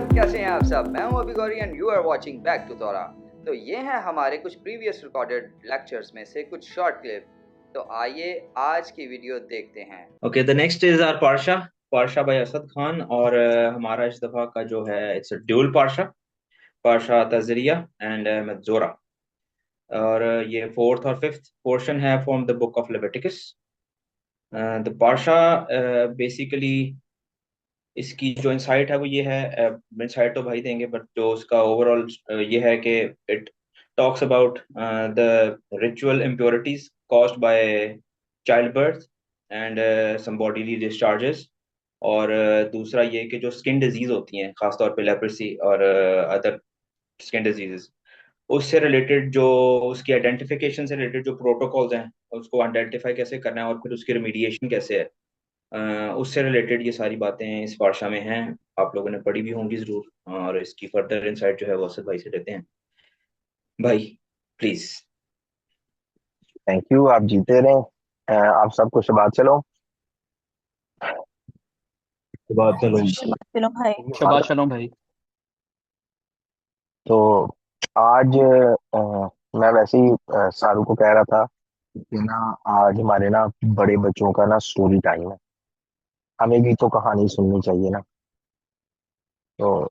Everyone, कैसे हैं आप सब। मैं हूं अभी Gauri and you are watching back to Torah. तो ये हैं हमारे कुछ प्रीवियस रिकॉर्डेड लेक्चर्स में से कुछ शॉर्ट क्लिप। तो आइए आज की वीडियो देखते हैं। Okay, the next is our parsha. Parsha by Asad Khan. और हमारा इस दफा का जो है it's a dual parsha, parsha Tazria and Metzora. और ये फोर्थ और फिफ्थ पोर्शन है from the book of Leviticus. The parsha basically इसकी जो इंसाइट है वो ये है, इंसाइट तो भाई देंगे, बट जो उसका ओवरऑल ये है कि it talks about the ritual impurities caused by child birth and some bodily discharges. और दूसरा ये कि जो स्किन डिजीज होती हैं, खासतौर पे लेप्रेसी और अदर स्किन डिजीजेस, उससे रिलेटेड जो उसकी आइडेंटिफिकेशन से रिलेटेड जो प्रोटोकॉल्स हैं, उसको आइडेंटिफाई कैसे करना है और फिर उसकी रिमीडिएशन कैसे है, उससे रिलेटेड ये सारी बातें इस वार्षा में हैं। आप लोगों ने पढ़ी भी होंगी जरूर, और इसकी फर्दर इंसाइट जो है वो असद भाई से लेते हैं। भाई प्लीज। Thank you. आप जीते रहे। आप सबको शबाद चलो। बात चलो। चलो भाई। शबाश शलोम भाई। तो आज मैं वैसे ही सारू को कह रहा था कि ना आज हमारे ना बड़े बच्चों का ना स्टोरी टाइम है। हमें भी तो कहानी सुननी चाहिए ना। तो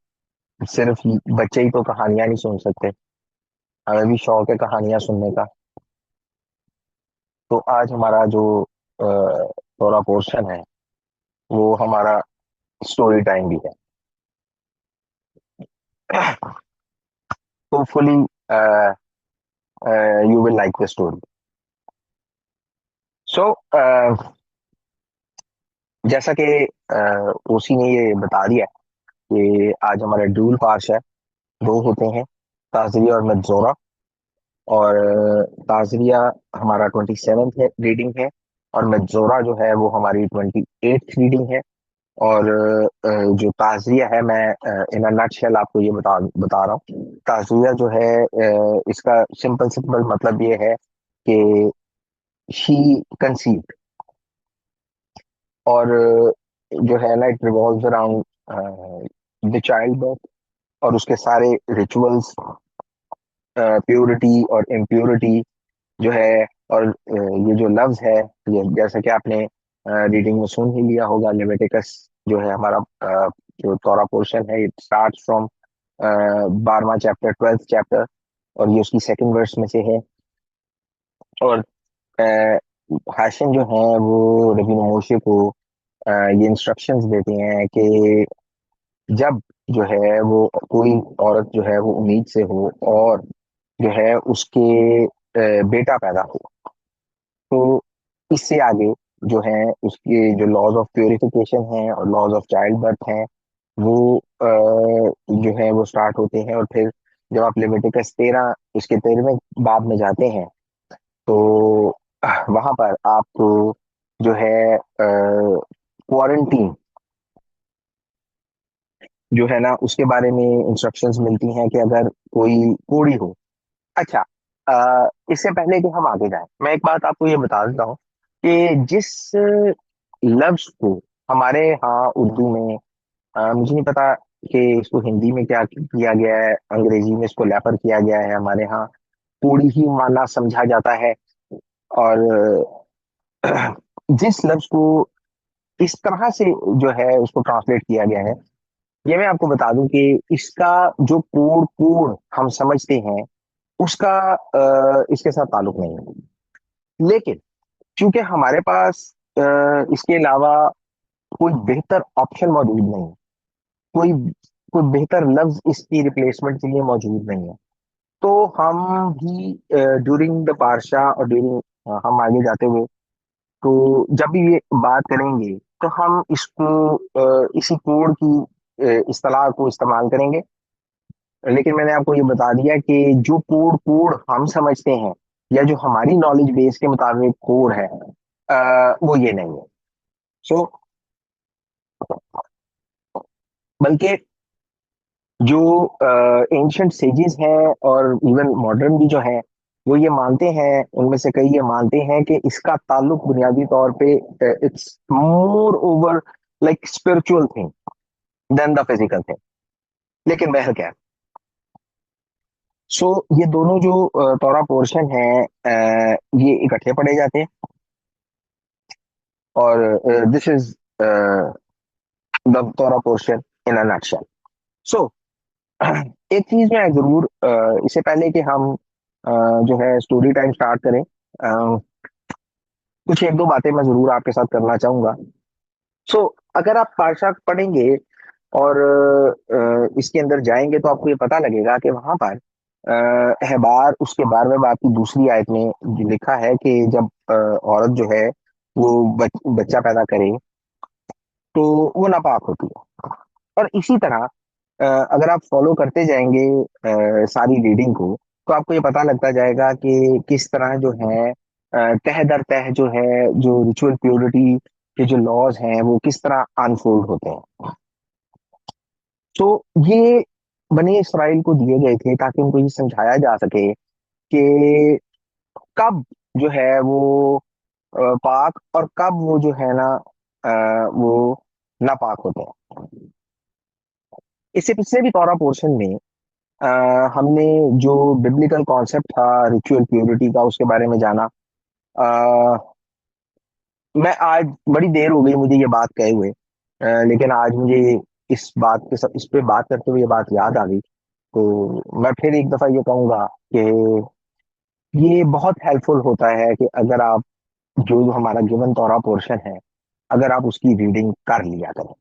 सिर्फ बच्चे ही तो कहानियां नहीं सुन सकते, हमें भी शौक है कहानियां सुनने का। तो आज हमारा जो थोड़ा पोर्शन है वो हमारा स्टोरी टाइम भी है। Hopefully you will like the story. So जैसा कि ओसी ने ये बता दिया कि आज हमारे ड्यूल पार्श है, दो होते हैं, ताजरिया और मजोरा। और ताजरिया हमारा 27th है रीडिंग है, और मजोरा जो है वो हमारी 28th रीडिंग है। और जो ताजरिया है, मैं इन अ नटशेल आपको ये बता रहा हूँ। ताजरिया जो है इसका सिंपल सिंपल मतलब ये है कि शी कंसीव्ड। और जो है ना it revolves around the child birth और उसके सारे रिचुअल्स, प्योरिटी और इम्प्योरिटी जो है। और ये जो लफ्ज है, ये जैसा कि आपने रीडिंग में सुन ही लिया होगा, लेविटिकस जो है हमारा जो तोरा पोर्शन है, इट स्टार्ट्स फ्रॉम 12वां चैप्टर, 12th चैप्टर, और ये उसकी सेकंड वर्स में से है। और हाशिम जो है वो रबी मोशे को ये इंस्ट्रक्शंस देते हैं कि जब जो है वो कोई औरत जो है वो उम्मीद से हो और जो है उसके बेटा पैदा हो, तो इससे आगे जो है उसके जो लॉज ऑफ प्योरिफिकेशन हैं और लॉज ऑफ चाइल्ड बर्थ हैं वो जो है वो स्टार्ट होते हैं। और फिर जब आप लेविटिकस 13 उसके 13वें बाब में जाते हैं तो वहां पर आपको जो है क्वारंटीन जो है ना उसके बारे में इंस्ट्रक्शंस मिलती हैं कि अगर कोई कोड़ी हो। अच्छा, इससे पहले कि हम आगे जाएं, मैं एक बात आपको ये बता देता हूँ कि जिस लफ्ज को हमारे यहाँ उर्दू में, मुझे नहीं पता कि इसको हिंदी में क्या किया गया है, अंग्रेजी में इसको लैपर किया गया है, हमारे यहाँ कोड़ी ही माना समझा जाता है। और जिस लफ्ज को इस तरह से जो है उसको ट्रांसलेट किया गया है, ये मैं आपको बता दूं कि इसका जो कोड कोड हम समझते हैं उसका इसके साथ ताल्लुक नहीं है। लेकिन क्योंकि हमारे पास इसके अलावा कोई बेहतर ऑप्शन मौजूद नहीं है, कोई कोई बेहतर लफ्ज इसकी रिप्लेसमेंट के लिए मौजूद नहीं है, तो हम भी ड्यूरिंग द पार्शा और ड्यूरिंग हम आगे जाते हुए, तो जब भी ये बात करेंगे तो हम इसको इसी कोड की इस्तेलाह को इस्तेमाल करेंगे। लेकिन मैंने आपको ये बता दिया कि जो कोड कोड हम समझते हैं या जो हमारी नॉलेज बेस के मुताबिक कोड है, वो ये नहीं है। सो बल्कि जो एंशंट सेजेस हैं और इवन मॉडर्न भी जो है वो ये मानते हैं, उनमें से कई ये मानते हैं कि इसका ताल्लुक बुनियादी तौर पे it's more over like spiritual thing than the physical thing. लेकिन बहरकैफ, सो ये दोनों जो तोरा पोर्शन है, ये इकट्ठे पढ़े जाते हैं, और दिस इज द तोरा पोर्शन इन अ नटशेल। सो एक चीज मैं जरूर, इससे पहले कि हम जो है स्टोरी टाइम स्टार्ट करें, कुछ एक दो बातें मैं जरूर आपके साथ करना चाहूंगा। सो अगर आप पारशा पढ़ेंगे और इसके अंदर जाएंगे तो आपको ये पता लगेगा कि वहां पर अहबार उसके 12वें बाब की दूसरी आयत में जो लिखा है कि जब औरत जो है वो बच्चा पैदा करे तो वो नापाक होती है। और इसी तरह अगर आप फॉलो करते जाएंगे सारी रीडिंग को, तो आपको ये पता लगता जाएगा कि किस तरह जो है तह दर तह जो है, जो रिचुअल प्योरिटी के जो लॉज हैं वो किस तरह अनफोल्ड होते हैं। तो ये बनी इसराइल को दिए गए थे ताकि उनको ये समझाया जा सके कि कब जो है वो पाक और कब वो जो है ना वो नापाक होते हैं। इससे पिछले भी तौरा पोर्शन में अ, हमने जो बिब्लिकल कॉन्सेप्ट था रिचुअल प्योरिटी का उसके बारे में जाना। मैं आज बड़ी देर हो गई मुझे ये बात कहे हुए, लेकिन आज मुझे इस पे बात करते हुए ये बात याद आ गई, तो मैं फिर एक दफा ये कहूंगा कि ये बहुत हेल्पफुल होता है कि अगर आप जो हमारा गिवन तौरा पोर्शन है, अगर आप उसकी रीडिंग कर लिया करें।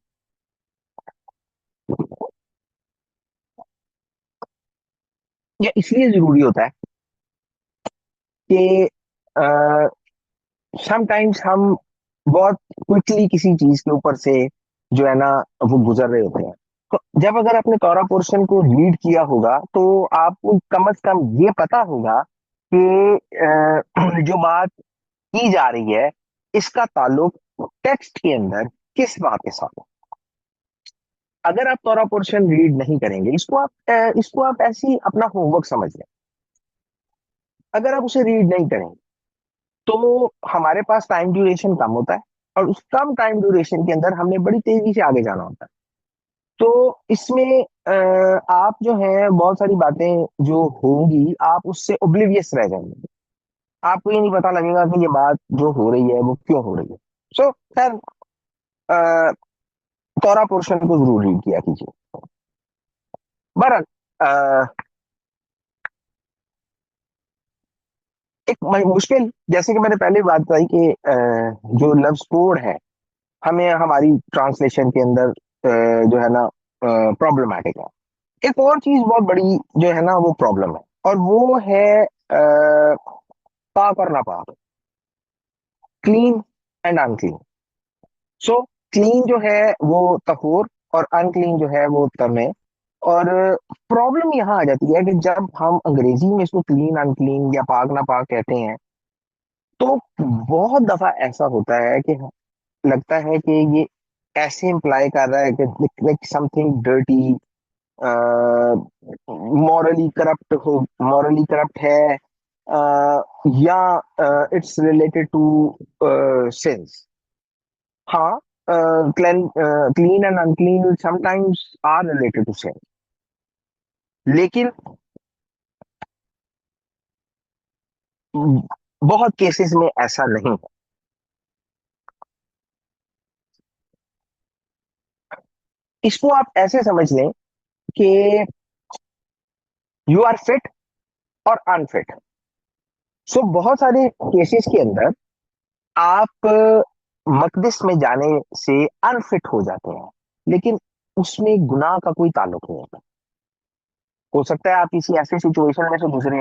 ये इसलिए जरूरी होता है कि समटाइम्स हम बहुत क्विकली किसी चीज के ऊपर से जो है ना वो गुजर रहे होते हैं। तो जब अगर आपने तौरा पोर्शन को रीड किया होगा तो आपको कम से कम ये पता होगा कि जो बात की जा रही है इसका ताल्लुक टेक्स्ट के अंदर किस बात के साथ है। अगर आप तौरा पोर्शन रीड नहीं करेंगे, इसको आप ऐसी अपना होमवर्क समझ लें। अगर आप उसे रीड नहीं करेंगे तो हमारे पास टाइम ड्यूरेशन कम होता है, और उस कम टाइम ड्यूरेशन के अंदर हमने बड़ी तेजी से आगे जाना होता है। तो इसमें आप जो है बहुत सारी बातें जो होंगी आप उससे ओब्लिवियस रह जाएंगे। आपको ये नहीं पता लगेगा कि ये बात जो हो रही है वो क्यों हो रही है। सो खैर, अ, तौरा पोर्शन को जरूर रीड किया कीजिए। बहरहाल, एक मुश्किल, जैसे कि मैंने पहले बात बताई कि जो लफ्ज कोड है हमें हमारी ट्रांसलेशन के अंदर जो है ना प्रॉब्लमैटिक है। एक और चीज बहुत बड़ी जो है ना वो प्रॉब्लम है, और वो है पाक और नापाक, clean and unclean. So clean जो है वो तहूर, और अनक्लीन जो है वो तमे। और प्रॉब्लम यहाँ आ जाती है कि जब हम अंग्रेजी में इसको क्लीन अनक्लीन या पाक नापाक कहते हैं, तो बहुत दफा ऐसा होता है कि लगता है कि ये ऐसे इम्प्लाई कर रहा है कि like something dirty, morally corrupt है, या इट्स रिलेटेड टू सिंस। हाँ, clean and unclean sometimes are related to sins, लेकिन बहुत केसेस में ऐसा नहीं है। इसको आप ऐसे समझ लें कि यू आर फिट और अनफिट। सो बहुत सारे केसेस के अंदर आप मकदिस में जाने से अनफिट हो जाते हैं, लेकिन उसमें गुनाह का कोई ताल्लुक नहीं है। हो सकता है आप किसी ऐसे सिचुएशन में से गुजरे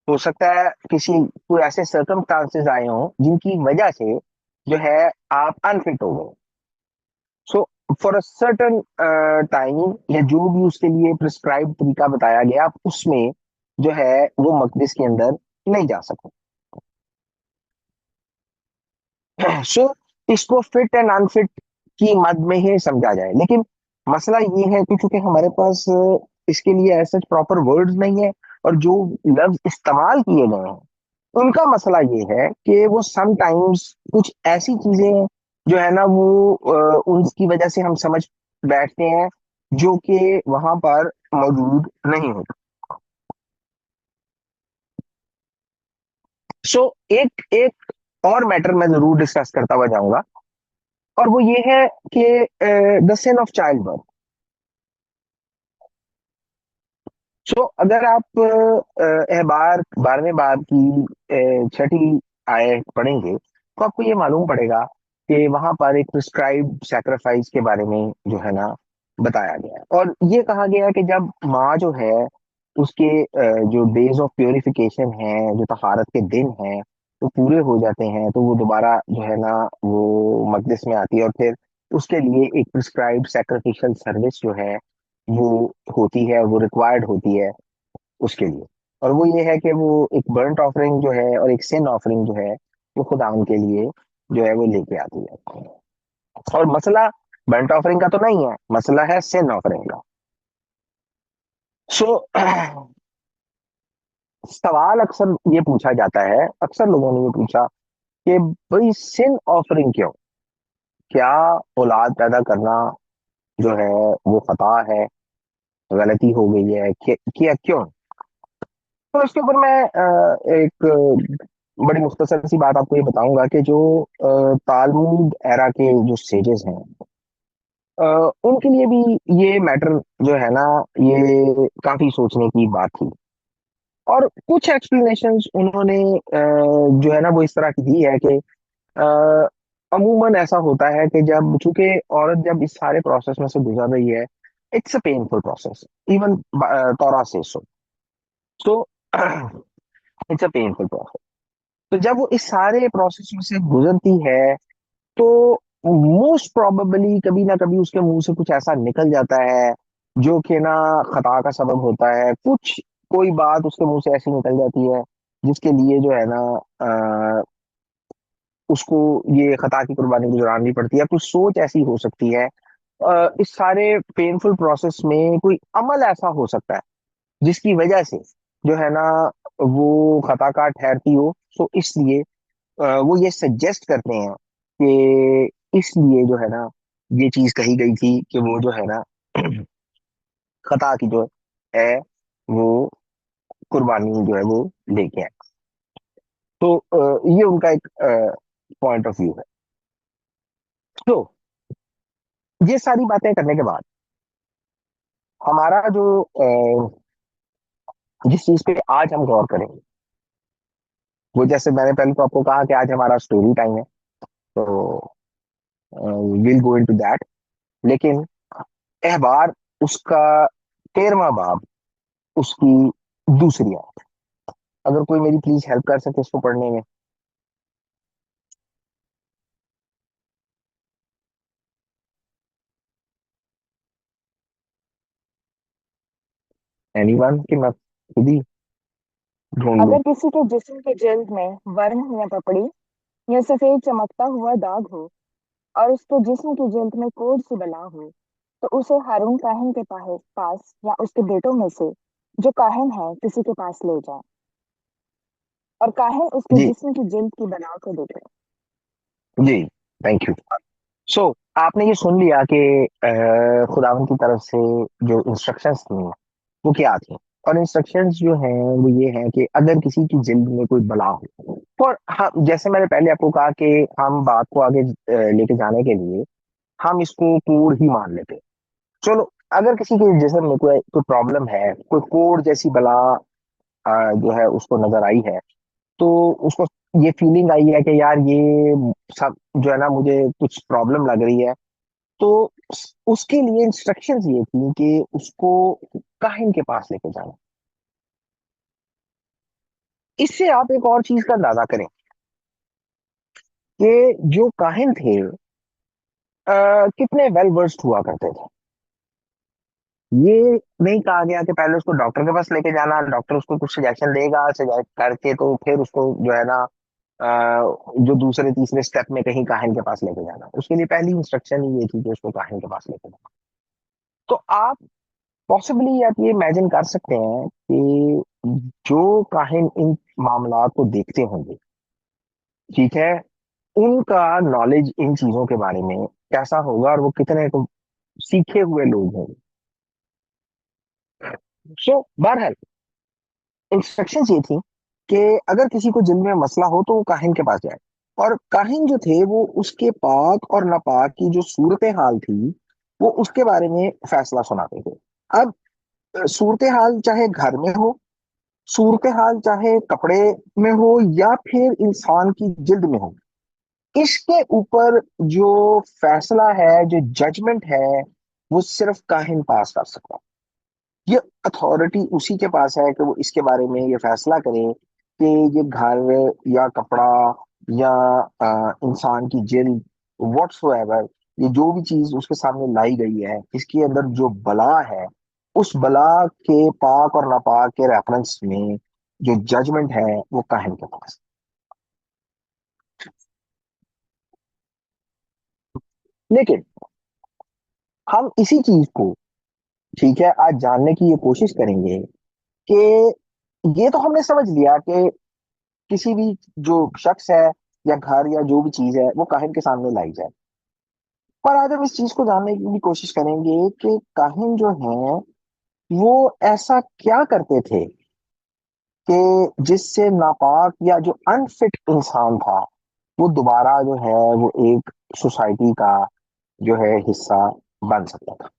हो सकता है किसी कोई ऐसे सर्कमस्टांसेस आए हों जिनकी वजह से जो है आप अनफिट हो गए। So for a certain time, या जो भी उसके लिए प्रिस्क्राइब तरीका बताया गया, आप उसमें जो है वो मकदिस के अंदर नहीं जा सकते। सो इसको फिट एंड अनफिट की मद में ही समझा जाए, लेकिन मसला ये है कि चूंकि हमारे पास इसके लिए ऐसे प्रॉपर वर्ड्स नहीं है, और जो लफ्ज इस्तेमाल किए गए हैं उनका मसला ये है कि वो समटाइम्स कुछ ऐसी चीजें जो है ना वो उनकी वजह से हम समझ बैठते हैं जो कि वहां पर मौजूद नहीं होता। सो एक एक और मैटर मैं जरूर डिस्कस करता हुआ जाऊंगा, और वो ये है कि the sin of child birth. So अगर आप अहबार 12वें बाब की छठी आयत पढ़ेंगे, तो आपको ये मालूम पड़ेगा कि वहां पर एक प्रिस्क्राइब्ड सैक्रिफाइस के बारे में जो है ना बताया गया है, और ये कहा गया है कि जब माँ जो है उसके जो डेज ऑफ प्योरिफिकेशन है, जो तहारत के दिन हैं, वो पूरे हो जाते हैं, तो वो दोबारा जो है ना वो मकदिस में आती है, और फिर उसके लिए एक प्रिस्क्राइब्ड सैक्रिफिशियल सर्विस जो है वो होती है, वो रिक्वायर्ड होती है उसके लिए। और वो ये है कि वो एक बर्ंट ऑफरिंग जो है और एक सिन ऑफरिंग जो है वो खुदा के लिए जो है वो लेके आती है। और मसला बर्ंट ऑफरिंग का तो नहीं है, मसला है सिन ऑफरिंग का। सो सवाल अक्सर ये पूछा जाता है, अक्सर लोगों ने ये पूछा कि भाई सिन ऑफरिंग क्यों? क्या औलाद पैदा करना जो है वो खता है, गलती हो गई है, किया क्यों? तो इसके ऊपर मैं एक बड़ी मुख्तसर सी बात आपको ये बताऊंगा कि जो तालमुद एरा के जो सेजेस हैं, अ, उनके लिए भी ये मैटर जो है ना ये काफी सोचने की बात थी। और कुछ एक्सप्लेनेशंस उन्होंने जो है ना वो इस तरह की दी है कि अ, अमूमन ऐसा होता है कि जब चूंकि औरत जब इस सारे प्रोसेस में से गुजर रही है, it's a painful process, even तौरा से so it's a painful process. तो जब वो इस सारे प्रोसेस में से गुजरती है, तो मोस्ट प्रोबेबली कभी ना कभी उसके मुंह से कुछ ऐसा निकल जाता है जो कि ना खता का सबब होता है। कुछ कोई बात उसके मुंह से ऐसी निकल जाती है जिसके लिए जो है ना अ, उसको ये खता की कुर्बानी गुजारनी पड़ती है। कुछ सोच ऐसी हो सकती है, इस सारे पेनफुल प्रोसेस में कोई अमल ऐसा हो सकता है जिसकी वजह से जो है ना वो खताकार ठहरती हो। सो इसलिए वो ये सजेस्ट करते हैं कि इसलिए जो है ना ये चीज कही गई थी कि वो जो है ना खता की जो है वो कुर्बानी जो है वो लेके आए। तो ये उनका एक पॉइंट ऑफ व्यू है। तो ये सारी बातें करने के बाद हमारा जो जिस चीज पे आज हम गौर करेंगे, वो जैसे मैंने पहले तो आपको कहा कि आज हमारा स्टोरी टाइम है, तो विल गो इनटू दैट। लेकिन अहबार उसका 13वां बाब, उसकी दूसरी आयत, अगर कोई मेरी प्लीज हेल्प कर सके इसको पढ़ने में। एनीवन कि मैं खुद ही ढूंढ लूं? अगर किसी के जिस्म की जिल्द में वर्म या पपड़ी या सफेद चमकता हुआ दाग हो और उसके जिस्म की जिल्द में कोढ़ सी बला हो, तो उसे हारून काहिन के पास या उसके बेटों में से जो काहिन है किसी के पास ले जाए, और काहिन उसके जी, जिस्म की जिल्द की बला को देखे। जी, थैंक यू। सो आपने ये सुन लिया कि खुदावन की तरफ से जो इंस्ट्रक्शंस थी वो क्या थी। और इंस्ट्रक्शंस जो हैं वो ये हैं कि अगर किसी की जिल्द में कोई बला हो, और हम जैसे मैंने पहले आपको कहा कि हम बात को आगे लेके जाने के लिए हम इसको कोड ही मान लेते हैं। चलो, अगर किसी के जिस्म में कोई कोई प्रॉब्लम है, कोई कोड जैसी बला जो है उसको नजर आई है, तो उसको ये फीलिंग आई है कि यार ये सब जो है ना मुझे कुछ प्रॉब्लम लग रही है, तो उसके लिए इंस्ट्रक्शंस ये थी कि उसको काहिन के पास लेके जाना। इससे आप एक और चीज का अंदाजा करें कि जो काहिन थे कितने वेल वर्स्ड हुआ करते थे। ये नहीं कहा गया कि पहले उसको डॉक्टर के पास लेके जाना, डॉक्टर उसको कुछ सजेशन देगा, सजेस्ट करके तो फिर उसको जो है ना जो दूसरे तीसरे स्टेप में कहीं काहिन के पास लेके जाना। उसके लिए पहली इंस्ट्रक्शन ही ये थी कि उसको काहिन के पास लेके जाना। तो आप पॉसिबली आप ये इमेजिन कर सकते हैं कि जो काहिन इन मामलात को देखते होंगे, ठीक है, उनका नॉलेज इन चीजों के बारे में कैसा होगा, और वो कितने तो सीखे हुए लोग होंगे। सो बहरहाल इंस्ट्रक्शंस ये थी कि अगर किसी को जिल्म में मसला हो तो वो काहिन के पास जाए। और काहिन जो थे वो उसके पाक और नापाक की जो सूरत हाल थी वो उसके बारे में फैसला सुनाते थे। अब सूरत हाल चाहे घर में हो, सूरत हाल चाहे कपड़े में हो, या फिर इंसान की जिल्द में हो, इसके ऊपर जो फैसला है, जो जजमेंट है, वो सिर्फ काहिन पास कर सकता है। ये अथॉरिटी उसी के पास है कि वो इसके बारे में ये फैसला करे कि ये घर या कपड़ा या इंसान की जिल्द व्हाट्सोएवर, ये जो भी चीज उसके सामने लाई गई है, इसके अंदर जो बला है, उस बला के पाक और नापाक के रेफरेंस में जो जजमेंट है वो काहिन के पास। लेकिन हम इसी चीज को, ठीक है, आज जानने की ये कोशिश करेंगे कि ये तो हमने समझ लिया कि किसी भी जो शख्स है या घर या जो भी चीज है वो काहिन के सामने लाई जाए। पर आज हम इस चीज को जानने की भी कोशिश करेंगे कि काहिन जो है वो ऐसा क्या करते थे कि जिससे नापाक या जो अनफिट इंसान था वो दोबारा जो है वो एक सोसाइटी का जो है हिस्सा बन सकता था।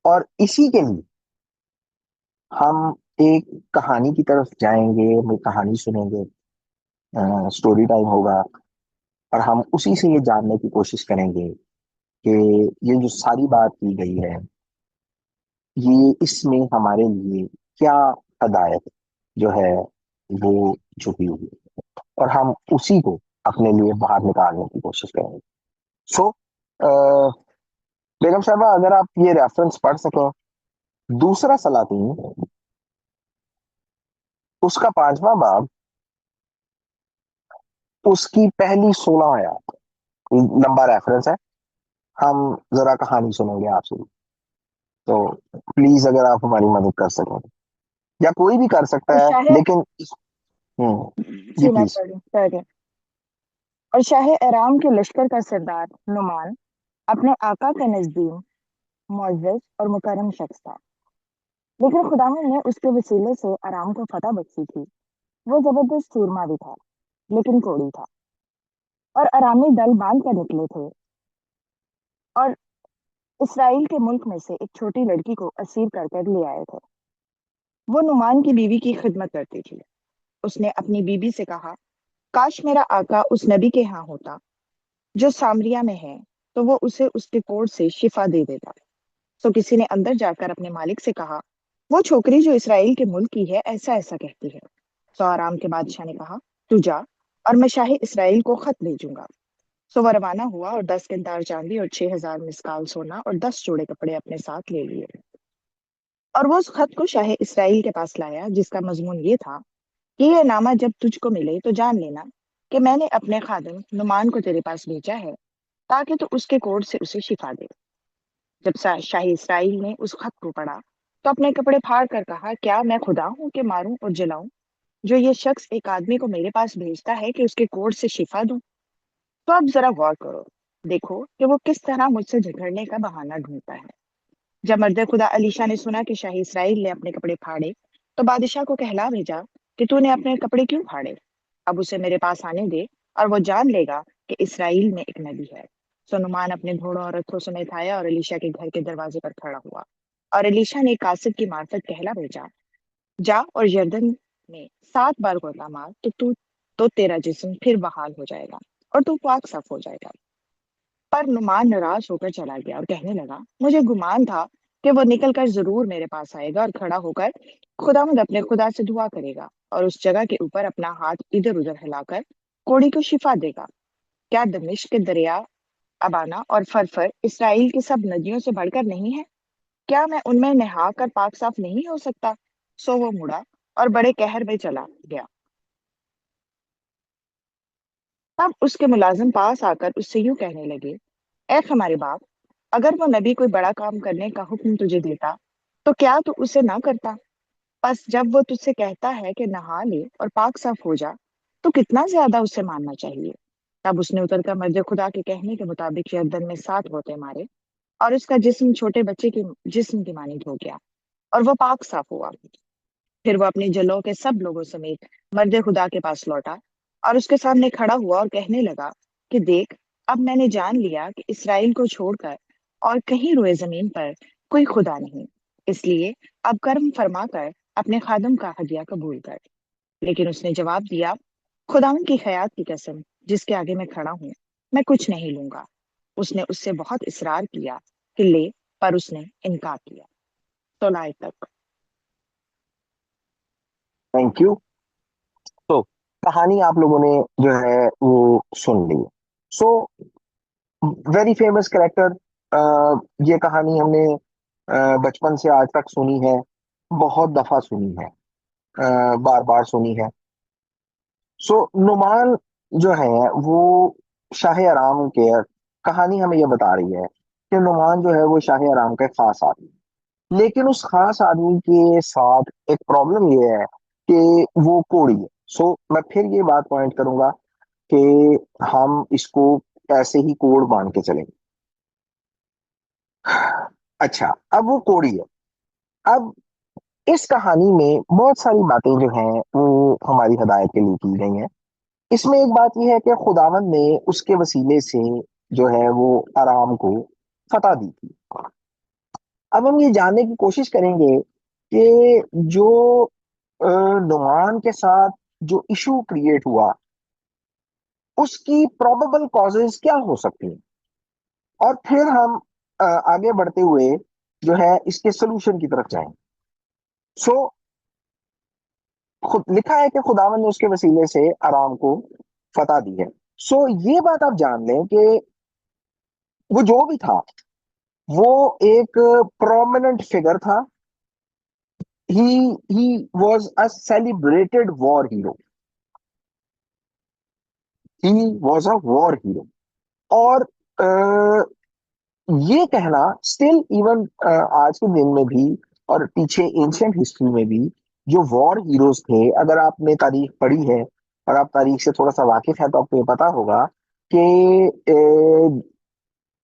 और इसी के लिए हम एक कहानी की तरफ जाएंगे, हम एक कहानी सुनेंगे, स्टोरी टाइम होगा, और हम उसी से ये जानने की कोशिश करेंगे कि ये जो सारी बात की गई है ये इसमें हमारे लिए क्या हदायत जो है वो छुपी हुई है, और हम उसी को अपने लिए बाहर निकालने की कोशिश करेंगे। सो बेगम साहबा, अगर आप ये रेफरेंस पढ़ सकें, दूसरा सलातीन उसका 5वां बाब, उसकी पहली 16 आयत, लंबा रेफरेंस है। हम जरा कहानी सुनेंगे आपसे, तो प्लीज अगर आप हमारी मदद कर सकें, या कोई भी कर और सकता है, शाह लेकिन जी जी मैं प्लीज। पढ़ रही। और शाह एराम के लश्कर का सरदार नुमान अपने आका का नजदीक मुअज़्ज़ज़ और मुकर्रम शख्स था, लेकिन खुदावंद ने उसके वसीले से आराम को फतह बख्शी थी। वो जबरदस्त सूरमा भी था, लेकिन कोड़ी था। और अरामी दल बांध कर निकले थे और इसराइल के मुल्क में से एक छोटी लड़की को असीर कर ले आए थे। वो नुमान की बीवी की खिदमत करती थी। उसने अपनी बीबी से कहा, काश मेरा आका उस नबी के यहाँ होता जो सामरिया में है, तो वो उसे उसके कोढ़ से शिफा दे देता। तो किसी ने अंदर जाकर अपने मालिक से कहा, वो छोकरी जो इसराइल के मुल्क की है ऐसा ऐसा कहती है। तो आराम के बादशाह ने कहा, तू जा और मैं शाही इसराइल को खत भेजूंगा। सो वह रवाना हुआ और 10 किंतार चांदी और 6,000 मिस्काल सोना और 10 जोड़े कपड़े अपने साथ ले लिए। और वो उस खत को शाह इसराइल के पास लाया, जिसका मजमून ये था कि ये नामा जब तुझको मिले तो जान लेना कि मैंने अपने खादिम नुमान को तेरे पास भेजा है, ताकि तू उसके कोढ़ से उसे शिफा दे। जब शाही इसराइल ने उस खत को पढ़ा तो अपने कपड़े फाड़ कर कहा, क्या मैं खुदा हूं कि मारूं और जलाऊं, जो ये शख्स एक आदमी को मेरे पास भेजता है कि उसके कोढ़ से शिफा दूं। तो अब जरा गौर करो, देखो कि वो किस तरह मुझसे झगड़ने का बहाना ढूंढता है। जब मर्द खुदा अलीशा ने सुना कि शाही इसराइल ने अपने कपड़े फाड़े, तो बादशाह को कहला भेजा कि तूने अपने कपड़े क्यों फाड़े। अब उसे मेरे पास आने दे और वो जान लेगा कि इसराइल में एक नबी है। सो नुमान अपने घोड़ों और रथों समेत आया और अलीशा के घर के दरवाजे पर खड़ा हुआ। और अलीशा ने कासिद की मार्फत कहला भेजा, जा और यरदन में 7 बार गोता मार, तो तेरा जिस्म फिर बहाल हो जाएगा और तू पाक साफ हो जाएगा। पर नुमान नाराज होकर चला गया और कहने लगा, मुझे गुमान था कि वो निकल कर जरूर मेरे पास आएगा और खड़ा होकर खुदावंद अपने खुदा से दुआ करेगा और उस जगह के ऊपर अपना हाथ इधर उधर हिलाकर कोड़ी को शिफा देगा। क्या दमिश्क के दरिया अबाना और फरफर इसराइल की सब नदियों से बढ़कर नहीं है? क्या मैं उनमें नहा कर पाक साफ नहीं हो सकता? सो वो मुड़ा और बड़े कहर में चला गया। तब उसके मुलाजिम पास आकर उससे यूं कहने लगे, ए हमारे बाप, अगर वो नबी कोई बड़ा काम करने का हुक्म तुझे देता तो क्या तू उसे ना करता? बस जब वो तुझसे कहता है कि नहा ले और पाक साफ हो जा, तो कितना ज्यादा उसे मानना चाहिए। तब उसने उतरकर मर्द खुदा के कहने के मुताबिक यरदन में 7 गोते मारे और उसका जिस्म छोटे बच्चे के जिस्म की मानित हो गया। और वो पाक साफ हुआ। फिर वो अपने जलों के सब लोगों समेत मर्द खुदा के पास लौटा और उसके सामने खड़ा हुआ और कहने लगा कि देख, अब मैंने जान लिया कि इसराइल को छोड़कर और कहीं रोए जमीन पर कोई खुदा नहीं। इसलिए अब कर्म फरमा कर अपने खादम का हदिया कबूल कर। लेकिन उसने जवाब दिया, खुदावन की हयात की कसम जिसके आगे मैं खड़ा हूं, मैं कुछ नहीं लूंगा। उसने उससे बहुत इसरार किया कि ले, पर उसने इनकार किया। 16 तक। Thank you. तो कहानी आप लोगों ने जो है वो सुन ली। So very famous character. ये कहानी हमने बचपन से आज तक सुनी है, बहुत दफा सुनी है, बार बार सुनी है। सो नुमान जो है वो शाह आराम के, कहानी हमें ये बता रही है कि नुमान जो है वो शाह आराम का खास आदमी। लेकिन उस खास आदमी के साथ एक प्रॉब्लम ये है कि वो कोढ़ी है। सो मैं फिर ये बात पॉइंट करूंगा कि हम इसको ऐसे ही कोड मान के चलेंगे। अच्छा, अब वो कोढ़ी है। अब इस कहानी में बहुत सारी बातें जो हैं वो हमारी हिदायत के लिए की गई हैं। इसमें एक बात यह है कि खुदावन ने उसके वसीले से जो है वो आराम को फतह दी थी। अब हम ये जानने की कोशिश करेंगे कि जो नुमान के साथ जो इशू क्रिएट हुआ उसकी प्रोबेबल कॉजेज क्या हो सकती हैं, और फिर हम आगे बढ़ते हुए जो है इसके सोल्यूशन की तरफ जाएंगे। सो खुद लिखा है कि खुदावन ने उसके वसीले से आराम को फतह दी है। सो ये बात आप जान लें कि वो जो भी था वो एक प्रोमिनेंट फिगर था। ही was a celebrated war hero. He was a war hero. और अ, ये कहना स्टिल इवन आज के दिन में भी और पीछे एंशियंट हिस्ट्री में भी जो वॉर हीरोज थे, अगर आपने तारीख पढ़ी है और आप तारीख से थोड़ा सा वाकिफ है तो आपको ये पता होगा कि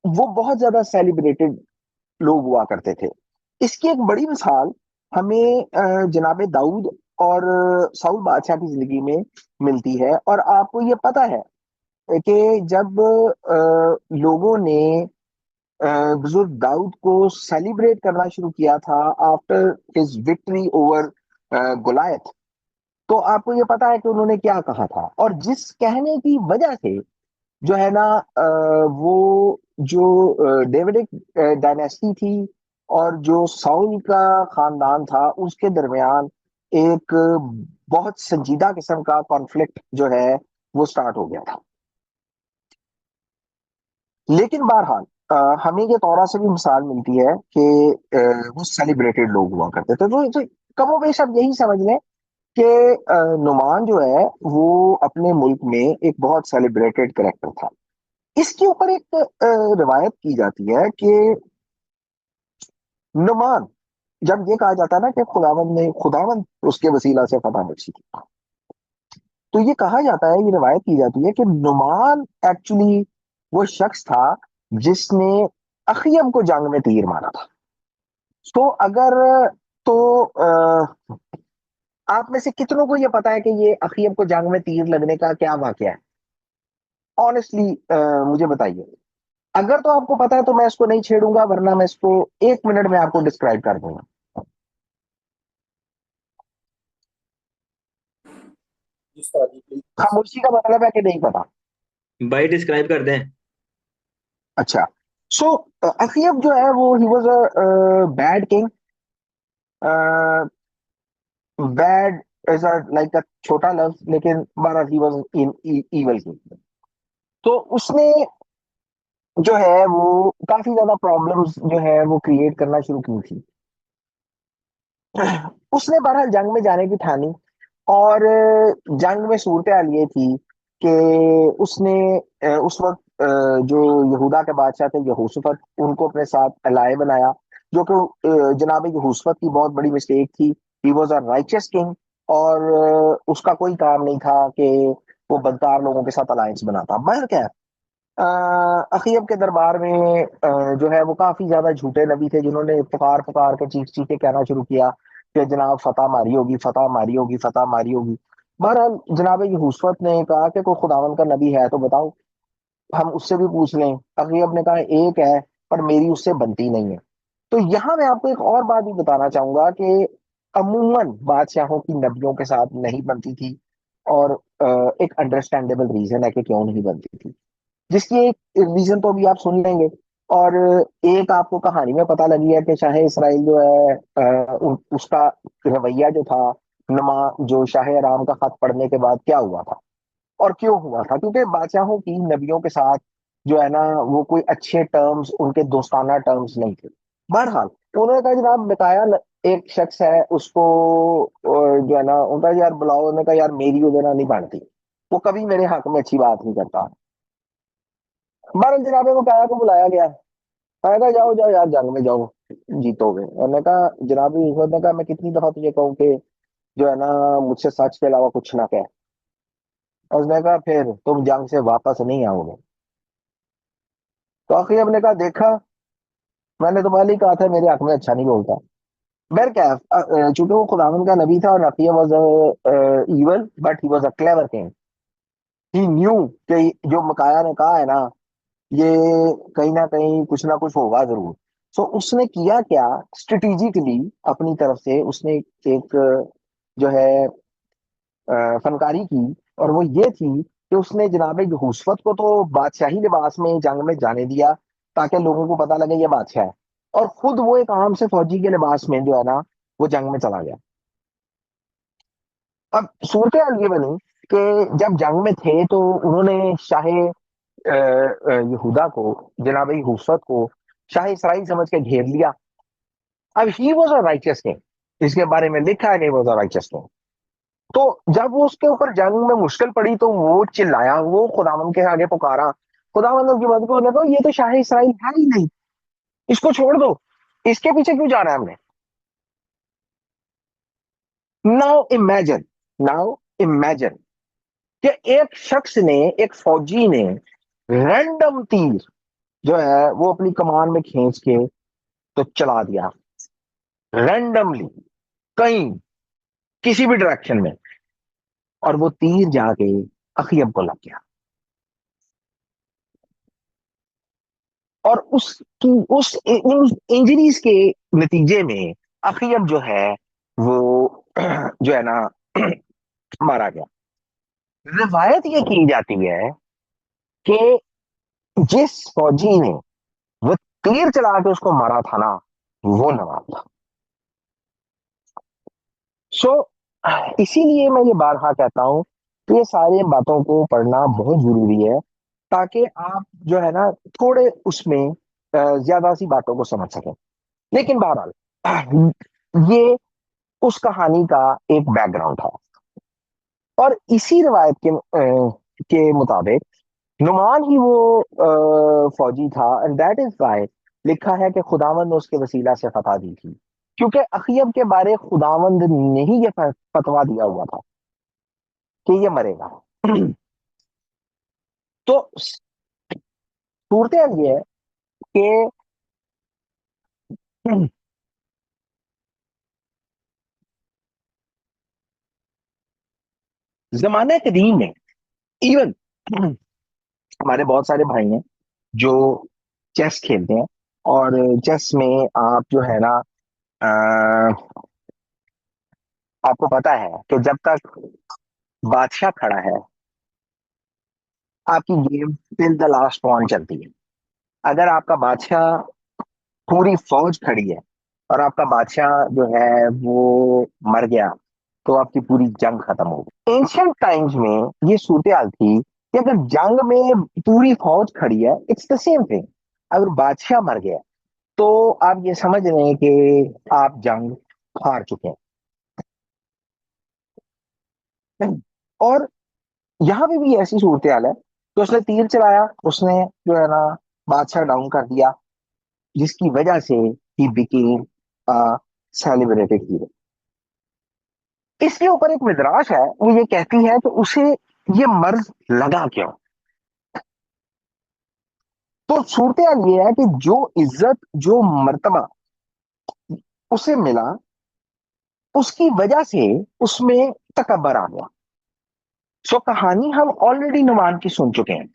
वो बहुत ज्यादा सेलिब्रेटेड लोग हुआ करते थे। इसकी एक बड़ी मिसाल हमें जनाब दाऊद और साउल बादशाह की जिंदगी में मिलती है। और आपको ये पता है कि जब लोगों ने बुजुर्ग दाऊद को सेलिब्रेट करना शुरू किया था after his victory over Goliath, तो आपको ये पता है कि उन्होंने क्या कहा था। और जिस कहने की वजह से जो है ना वो जो डेविडिक डायनेस्टी थी और जो साउल का खानदान था उसके दरमियान एक बहुत संजीदा किस्म का कॉन्फ्लिक्ट जो है वो स्टार्ट हो गया था। लेकिन बहरहाल हमें ये तौरा से भी मिसाल मिलती है कि वो सेलिब्रेटेड लोग हुआ करते थे। तो कमोबेश आप यही समझ लें कि नुमान जो है वो अपने मुल्क में एक बहुत सेलिब्रेटेड करेक्टर था। इसके ऊपर एक रिवायत की जाती है कि नुमान, जब ये कहा जाता है ना कि खुदावन उसके वसीला से फतह बख्शी थी, तो ये कहा जाता है, ये रिवायत की जाती है कि नुमान एक्चुअली वो शख्स था जिसने अखियम को जंग में तीर मारा था। तो अगर तो आप में से कितनों को ये पता है कि ये अखियम को जंग में तीर लगने का क्या वाकया है? ऑनेस्टली मुझे बताइए। अगर तो आपको पता है तो मैं इसको नहीं छेड़ूंगा, वरना मैं इसको 1 मिनट में आपको डिस्क्राइब कर दूंगा। खामोशी का मतलब है कि नहीं पता। भाई डिस्क्राइब कर दें। अच्छा, सो अखियब जो है वो ही was a bad king. Bad is a like अ छोटा लफ्ज, लेकिन बहरहाल he was in evil king. तो उसने जो है वो काफी ज्यादा प्रॉब्लम्स जो है वो क्रिएट करना शुरू की थी। उसने बहरहाल जंग में जाने की ठानी, और जंग में सूरत हाल ये थी कि उसने उस वक्त जो यहूदा के बादशाह थे यहोशफत, उनको अपने साथ अलाय बनाया, जो कि जनाब यहोशफत की बहुत बड़ी मिस्टेक थी। He was a righteous king, और उसका कोई काम नहीं था कि वो बदकार लोगों के साथ अलायंस बनाता। मगर क्या है, अखियब के दरबार में जो है वो काफी ज्यादा झूठे नबी थे, जिन्होंने पुकार पुकार के चीख चीख के कहना शुरू किया कि जनाब फतह मारी होगी, फतह मारी होगी, फतह मारी होगी। बहरहाल जनाब यूसुफ ने कहा कि कोई खुदावन का नबी है तो बताओ, हम उससे भी पूछ लें। अखियब ने कहा एक है, पर मेरी उससे बनती नहीं है। तो यहाँ मैं आपको एक और बात भी बताना चाहूंगा कि अमूमन बादशाहों की नबियों के साथ नहीं बनती थी, और एक अंडरस्टैंडेबल रीजन है कि क्यों नहीं बनती थी, जिसकी एक रीजन तो अभी आप सुन लेंगे। और एक आपको कहानी में पता लगी है कि शाह इसराइल जो है उसका रवैया जो था, नमा जो शाह आराम का खत पढ़ने के बाद क्या हुआ था और क्यों हुआ था, क्योंकि बादशाहों की नबियों के साथ जो है ना वो कोई अच्छे टर्म्स, उनके दोस्ताना टर्म्स नहीं थे। बहरहाल उन्होंने कहा जनाब बेकाया एक शख्स है, उसको जो है ना उनका यार बुलाओ। उन्होंने कहा यार मेरी उधर ना नहीं बनती, वो कभी मेरे हक में अच्छी बात नहीं करता। बहरहाल जनाब को काया को बुलाया गया। मैंने कहा जाओ जाओ यार जंग में जाओ, जीतोगे। उन्होंने कहा जनाब यूसुफ ने कहा मैं कितनी दफा तुझे कहूँ कि जो है ना मुझसे सच के अलावा कुछ ना कह। और उसने कहा फिर तुम जंग से वापस नहीं आओगे। तो अखियब ने कहा देखा, मैंने तो पहले ही कहा था मेरे हक में अच्छा नहीं बोलता। बैर क्या, चूंकि वो खुदावन का नबी था और Ahab was evil but he was a clever king. He knew कि जो मकाया ने कहा है ना ये कहीं ना कुछ होगा जरूर। सो उसने किया क्या, स्ट्रेटेजिकली अपनी तरफ से उसने एक जो है फनकारी की, और वो ये थी कि उसने जनाब यहूसफत को तो बादशाही लिबास में जंग में जाने दिया ताकि लोगों को पता लगे ये बादशाह है, और खुद वो एक आम से फौजी के लिबास में जो है ना वो जंग में चला गया। अब सूरत हाल ये बनी कि जब जंग में थे तो उन्होंने शाह यहूदा को, जनाब यहूसफत को शाह इसराइल समझ के घेर लिया। अब he was a righteous king, इसके बारे में लिखा है कि वॉज अ राइचियस किंग। तो जब वो उसके ऊपर जंग में मुश्किल पड़ी तो वो चिल्लाया, वो खुदावन के आगे पुकारा। खुदावन उसकी मदद को लगा ये तो शाह इसराइल है ही नहीं, इसको छोड़ दो, इसके पीछे क्यों जाना है हमने। नाउ इमेजिन, नाउ इमेजिन कि एक शख्स ने, एक फौजी ने रैंडम तीर जो है वो अपनी कमान में खींच के तो चला दिया, रैंडमली कहीं किसी भी डायरेक्शन में, और वो तीर जाके अखियब को लग गया। और उसकी उस इंजरीज के नतीजे में अखियब जो है वो जो है ना मारा गया। रिवायत ये की जाती है कि जिस फौजी ने वो तीर चला के उसको मारा था ना वो नवाब था। सो इसीलिए मैं ये बारहा कहता हूं कि ये सारी बातों को पढ़ना बहुत जरूरी है, ताकि आप जो है ना थोड़े उसमें ज्यादा सी बातों को समझ सकें। लेकिन बहरहाल ये उस कहानी का एक बैकग्राउंड था, और इसी रिवायत के मुताबिक नुमान ही वो फौजी था, एंड दैट इज वाई लिखा है कि खुदावंद ने उसके वसीला से फतह दी थी, क्योंकि अखियब के बारे खुदावंद ने ही ये फतवा दिया हुआ था कि ये मरेगा। तो सूरत ये है कि जमाने कदीम में इवन हमारे बहुत सारे भाई हैं जो चेस खेलते हैं, और चेस में आप जो है ना आपको पता है कि जब तक बादशाह खड़ा है आपकी game till the last point चलती है। अगर आपका बादशाह, पूरी फौज खड़ी है और आपका बादशाह जो है वो मर गया, तो आपकी पूरी जंग खत्म हो गई। एंशियंट टाइम्स में ये सूरत हाल थी कि अगर जंग में पूरी फौज खड़ी है इट्स द सेम थिंग, अगर बादशाह मर गया तो आप ये समझ रहे हैं कि आप जंग हार चुके हैं। और यहाँ पे भी ऐसी सूरत हाल है कि उसने तीर चलाया, उसने जो है ना बादशाह डाउन कर दिया, जिसकी वजह से ही बिकेम सेलिब्रेटेड हीरो। इसके ऊपर एक मिद्राश है, वो ये कहती है कि उसे ये मर्ज लगा क्यों। तो सूरत हाल ये है कि जो इज्जत, जो मर्तबा उसे मिला, उसकी वजह से उसमें तकब्बर आ गया। सो कहानी हम ऑलरेडी नुमान की सुन चुके हैं,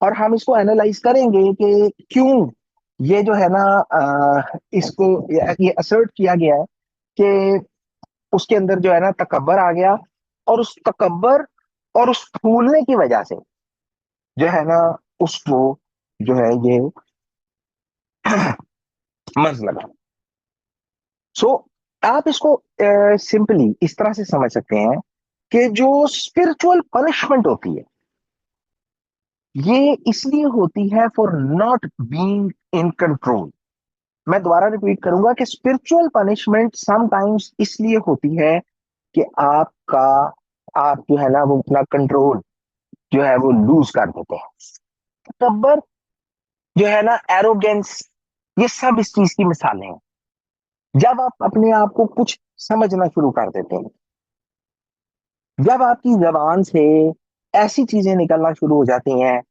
और हम इसको एनालाइज करेंगे कि क्यों ये जो है ना, इसको ये असर्ट किया गया है कि उसके अंदर जो है ना तकब्बर आ गया, और उस तकब्बर और उस फूलने की वजह से जो है ना उसको जो है ये मर्ज लगा। सो आप इसको सिंपली इस तरह से समझ सकते हैं कि जो स्पिरिचुअल पनिशमेंट होती है, ये इसलिए होती है for not being in control. मैं दोबारा रिपीट करूंगा कि स्पिरिचुअल पनिशमेंट समटाइम्स इसलिए होती है कि आप जो है ना वो अपना कंट्रोल जो है वो लूज कर देते हैं। तकब्बर जो है ना, एरोगेंस, ये सब इस चीज की मिसालें हैं। जब आप अपने आप को कुछ समझना शुरू कर देते हैं, जब आपकी जबान से ऐसी चीजें निकलना शुरू हो जाती हैं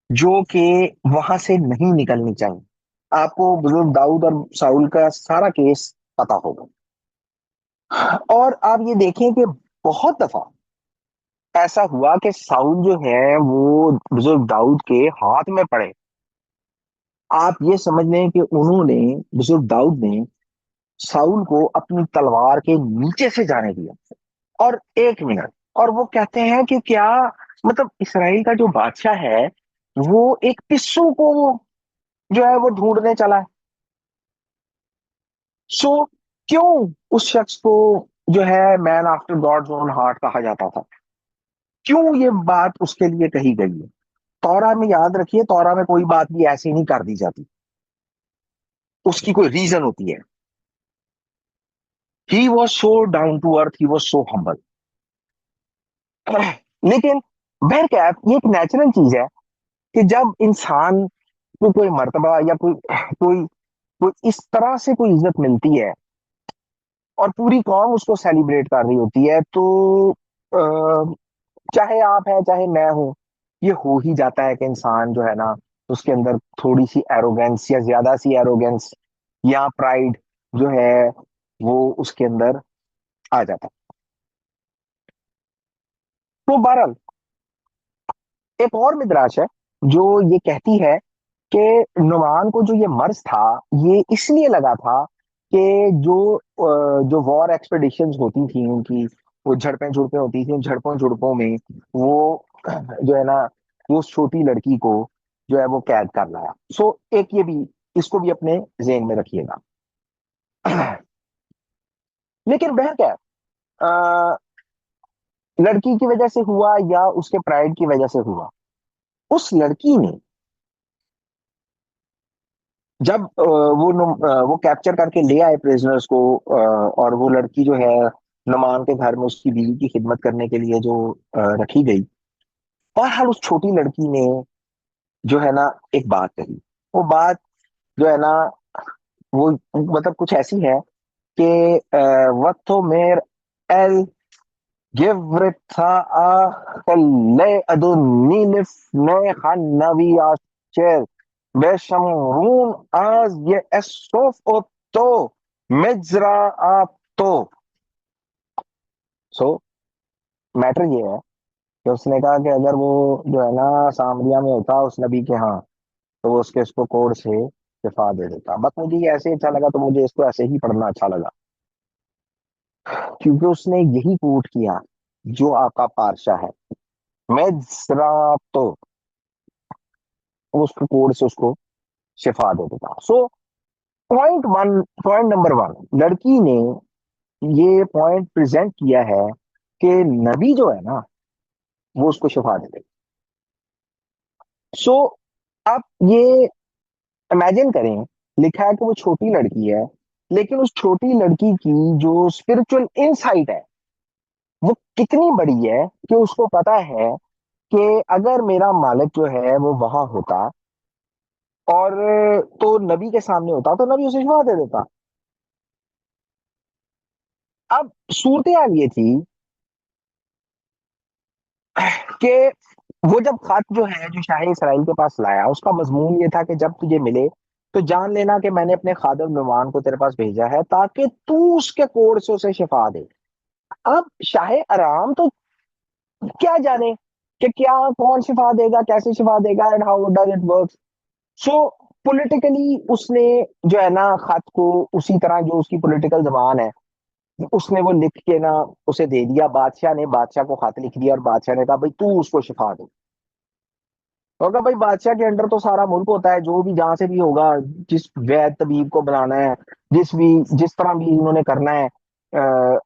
जो कि वहां से नहीं निकलनी चाहिए। आपको बुजुर्ग दाऊद और साउल का सारा केस पता होगा, और आप ये देखें कि बहुत दफा ऐसा हुआ कि साउल जो है वो बुजुर्ग दाऊद के हाथ में पड़े। आप ये समझ लें कि उन्होंने, बुजुर्ग दाऊद ने साउल को अपनी तलवार के नीचे से जाने दिया, और 1 मिनट, और वो कहते हैं कि क्या, मतलब इसराइल का जो बादशाह है वो एक पिस्सू को जो है वो ढूंढने चला है। सो क्यों उस शख्स को जो है man after God's own heart कहा जाता था? क्यों ये बात उसके लिए कही गई है? तौरा में याद रखिए, तौरा में कोई बात भी ऐसी नहीं कर दी जाती, उसकी कोई रीजन होती है। He was so down to earth, he was so humble. लेकिन बहरकैफ ये एक नेचुरल चीज है कि जब इंसान को कोई मर्तबा या कोई कोई इस तरह से कोई इज्जत मिलती है और पूरी कौम उसको सेलिब्रेट कर रही होती है, तो चाहे आप हैं चाहे मैं हूं, ये हो ही जाता है कि इंसान जो है ना उसके अंदर थोड़ी सी एरोगेंस या ज्यादा सी एरोगेंस या प्राइड जो है वो उसके अंदर आ जाता है। तो बहरहाल एक और मिद्राश है जो ये कहती है कि नुमान को जो ये मर्ज था, ये इसलिए लगा था कि जो वॉर एक्सपेडिशंस होती थी उनकी, वो झड़पें झुड़पें होती थी, उन झड़पों झुड़पों में वो जो है ना वो उस छोटी लड़की को जो है वो कैद कर लाया। सो एक ये भी, इसको भी अपने जेन में रखिएगा। लेकिन वह क्या, अ, लड़की की वजह से हुआ या उसके प्राइड की वजह से हुआ, उस लड़की ने जब वो कैप्चर करके ले आए प्रिजनर्स को, और वो लड़की जो है नुमान के घर में उसकी बीवी की खिदमत करने के लिए जो रखी गई, और हर उस छोटी लड़की ने जो है ना एक बात कही। वो बात जो है ना वो मतलब कुछ ऐसी है कि वक्तो मेर एल गिवृथा ले अदुन्नीलिफ ने खान नवी आशेर बेशमरून आज ये एसोफ ओ तो मिजरा आप तो। सो मैटर ये है कि उसने कहा कि अगर वो जो है ना सामरिया में होता उस नबी के यहाँ, तो वो उसको कोड से शिफा दे देता। बस मुझे ये ऐसे अच्छा लगा तो मुझे इसको ऐसे ही पढ़ना अच्छा लगा, क्योंकि उसने यही कोट किया जो आपका पारशा है, मिजरा तो, उसको कोड से उसको शिफा दे देता। सो पॉइंट नंबर 1, लड़की ने ये पॉइंट प्रेजेंट किया है कि नबी जो है ना वो उसको शिफा दे दे। सो आप ये इमेजिन करें, लिखा है कि वो छोटी लड़की है, लेकिन उस छोटी लड़की की जो स्पिरिचुअल इनसाइट है वो कितनी बड़ी है कि उसको पता है कि अगर मेरा मालिक जो है वो वहां होता और तो नबी के सामने होता तो नबी उसे शिफा दे देता। अब सूरत हाल ये थी कि वो जब खत जो है जो शाह इसराइल के पास लाया, उसका मजमून ये था कि जब तुझे मिले तो जान लेना कि मैंने अपने खादिम नुमान को तेरे पास भेजा है ताकि तू उसके कोड़ से उसे शिफा दे। अब शाह आराम तो क्या जाने कि क्या, कौन शिफा देगा, कैसे शिफा देगा, and how does it work. So politically उसने जो है ना खत को उसी तरह जो उसकी पॉलिटिकल जबान है उसने वो लिख के ना उसे दे दिया। बादशाह ने बादशाह को खत लिख दिया और बादशाह ने कहा भाई तू उसको शिफा दे। तो कहा भाई बादशाह के अंडर तो सारा मुल्क होता है, जो भी जहां से भी होगा, जिस वैद तबीब को बुलाना है, जिस तरह भी उन्होंने करना है,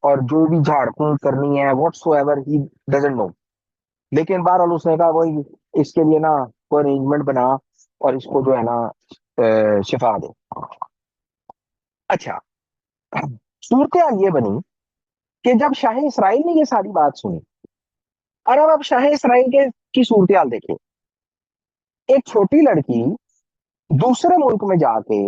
और जो भी झाड़ फूंक करनी है, what so ever he doesn't know. लेकिन बहरहाल उसने कहा भाई इसके लिए ना कोई अरेंजमेंट बना और इसको जो है ना शिफा दे। अच्छा, सूरत हाल ये बनी कि जब शाह इसराइल ने ये सारी बात सुनी, और अब आप शाह इसराइल के की सूरत हाल देखिए। एक छोटी लड़की दूसरे मुल्क में जाके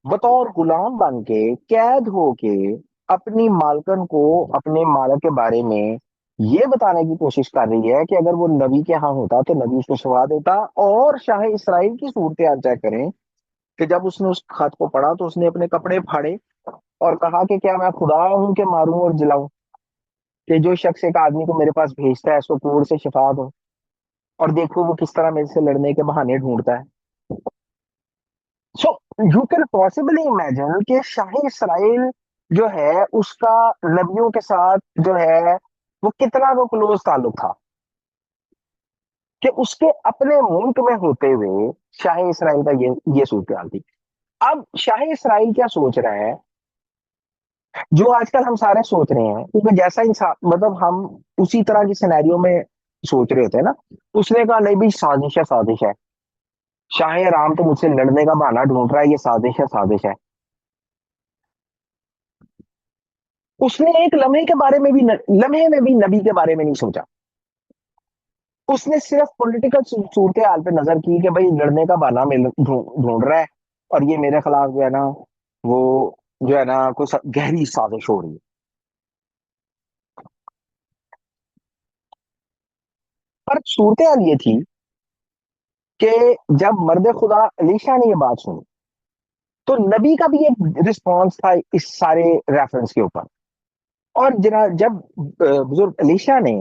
बतौर गुलाम बन के कैद होके अपनी मालकन को अपने मालक के बारे में ये बताने की कोशिश कर रही है कि अगर वो नबी के यहाँ होता तो नबी उसको शफा देता। और शाह इसराइल की सूरत हाल चेक करें कि जब उसने उस खत को पढ़ा तो उसने अपने कपड़े फाड़े और कहा कि क्या मैं खुदा हूं कि मारूं और जलाऊं, कि जो शख्स एक आदमी को मेरे पास भेजता है उसको कोड़ से शिफा दो। और देखो वो किस तरह मेरे से लड़ने के बहाने ढूंढता है। So you can possibly imagine कि शाही इसराइल जो है उसका नबियों के साथ जो है वो कितना वो क्लोज ताल्लुक था, कि उसके अपने मुल्क में होते हुए शाही इसराइल का ये सूरत हाल थी। अब शाही इसराइल क्या सोच रहा है, जो आजकल हम सारे सोच रहे हैं, क्योंकि जैसा इंसान मतलब हम उसी तरह की सिनेरियो में सोच रहे होते हैं ना। उसने कहा नहीं भाई साजिश है, साजिश है, शाह राम तो मुझसे लड़ने का बहाना ढूंढ रहा है, ये साजिश है, साजिश है। उसने एक लम्हे के बारे में भी लम्हे में भी नबी के बारे में नहीं सोचा। उसने सिर्फ पॉलिटिकल सूरत हाल पे नजर की कि भाई लड़ने का बहाना ढूंढ रहा है और ये मेरे खिलाफ जो है ना वो जो है ना कोई गहरी साजिश हो रही है। पर सूरत हाल ये थी कि जब मर्द खुदा अलीशा ने ये बात सुनी तो नबी का भी एक रिस्पॉन्स था इस सारे रेफरेंस के ऊपर। और जब बुजुर्ग अलीशा ने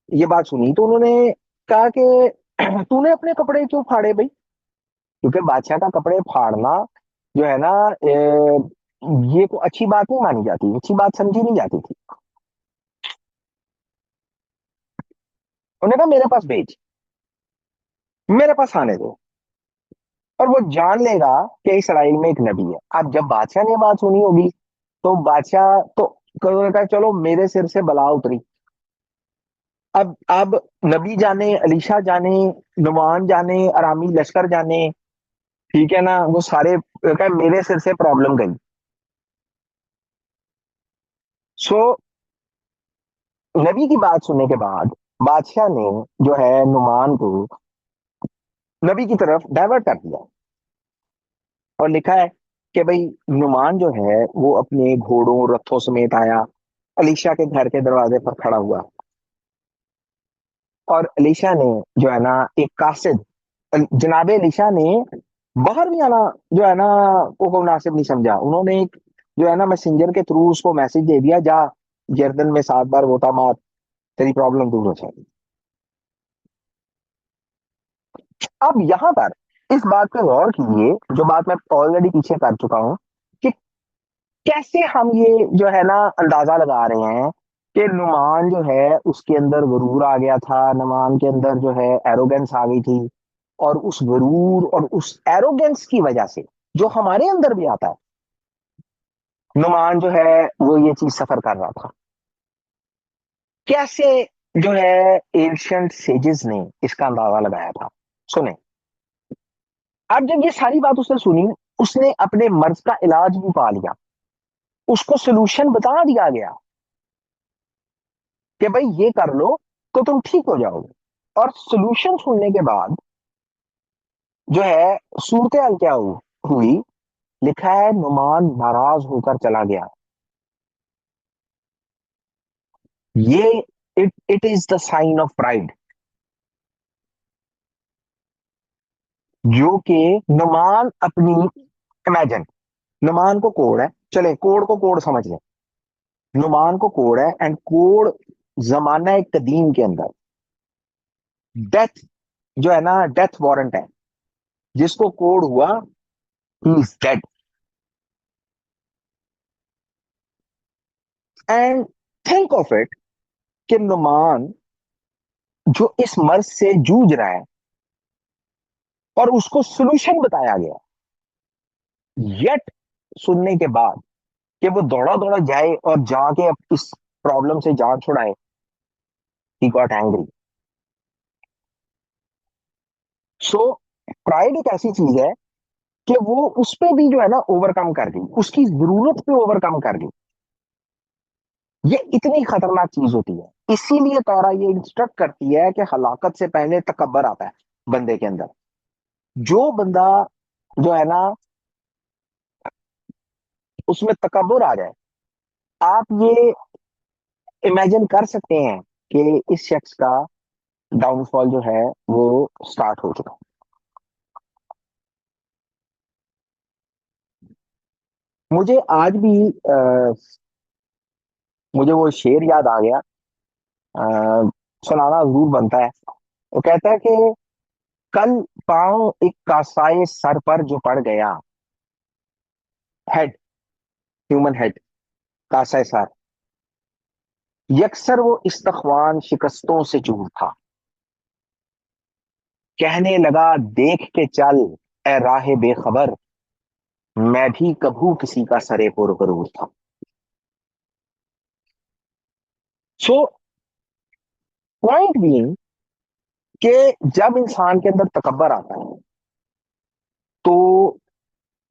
ये बात सुनी तो उन्होंने कहा कि तूने अपने कपड़े क्यों फाड़े भाई, क्योंकि बादशाह का कपड़े फाड़ना जो है ना ये को अच्छी बात नहीं मानी जाती, अच्छी बात समझी नहीं जाती थी। उन्होंने कहा मेरे पास भेज, मेरे पास आने दो, और वो जान लेगा कि इसराइल में एक नबी है। अब जब बादशाह ने बात सुनी होगी तो बादशाह तो उन्होंने कहा चलो मेरे सिर से बला उतरी। अब नबी जाने, अलीशा जाने, नुमान जाने, अरामी लश्कर जाने, ठीक है ना, वो सारे कहा मेरे सिर से प्रॉब्लम गई। सो नबी की बात सुनने के बाद बादशाह ने जो है नुमान को नबी की तरफ डाइवर्ट कर दिया और लिखा है कि भाई नुमान जो है वो अपने घोड़ों रथों समेत आया, अलीशा के घर के दरवाजे पर खड़ा हुआ। और अलीशा ने जो है ना एक कासिद, जनाबे अलीशा ने बाहर भी आना जो है ना को मुनासिब नहीं समझा। उन्होंने एक जो है ना मैसेंजर के थ्रू उसको मैसेज दे दिया, जा यरदन में 7 बार गोता मार, तेरी प्रॉब्लम दूर हो जाएगी। अब यहां पर इस बात पे गौर कीजिए, जो बात मैं ऑलरेडी पीछे कर चुका हूं, कि कैसे हम ये जो है ना अंदाजा लगा रहे हैं कि नुमान जो है उसके अंदर गरूर आ गया था, नुमान के अंदर जो है एरोगेंस आ गई थी। और उस गरूर और उस एरोगेंस की वजह से जो हमारे अंदर भी आता है, नुमान जो है वो ये चीज सफर कर रहा था। कैसे जो है एंशियंट सेजेस ने इसका अंदाजा लगाया था, सुने। अब जब ये सारी बात उसने सुनी, उसने अपने मर्ज का इलाज भी पा लिया, उसको सोल्यूशन बता दिया गया कि भाई ये कर लो तो तुम ठीक हो जाओगे। और सोल्यूशन सुनने के बाद जो है सूरत हाल क्या हुई, लिखा है नुमान नाराज होकर चला गया। ये it it is the sign of pride. जो कि नुमान अपनी, इमेजिन नुमान को कोड है, चले कोड को कोड समझ लें, नुमान को कोड है एंड कोड जमाना कदीम के अंदर डेथ जो है ना, डेथ वारंट है, जिसको कोड हुआ he is dead. And think of it कि नुमान जो इस मर्ज से जूझ रहा है और उसको सोल्यूशन बताया गया, येट सुनने के बाद कि वो दौड़ा दौड़ा जाए और जाके अब इस प्रॉब्लम से जान छुड़ाए, he got angry. So pride एक ऐसी चीज है कि वो उस पे भी जो है ना ओवरकम कर गई, उसकी जरूरत पे ओवरकम कर गई। ये इतनी खतरनाक चीज होती है, इसीलिए तौरा ये इंस्ट्रक्ट करती है कि हलाकत से पहले तकब्बर आता है बंदे के अंदर। जो बंदा जो है ना उसमें तकब्बुर आ जाए, आप ये इमेजिन कर सकते हैं कि इस शख्स का डाउनफॉल जो है वो स्टार्ट हो चुका है। मुझे आज भी मुझे वो शेर याद आ गया, सुनाना जरूर बनता है। वो कहता है कि कल पांव एक कासाए सर पर जो पड़ गया, head, human head, Kasae sir, यकसर वो इस्तख्वान शिकस्तों से चूर था, कहने लगा देख के चल ए राह बेखबर, मैं भी कभू किसी का सरे पुरगरूर था। सो पॉइंट बीइंग कि जब इंसान के अंदर तकब्बर आता है तो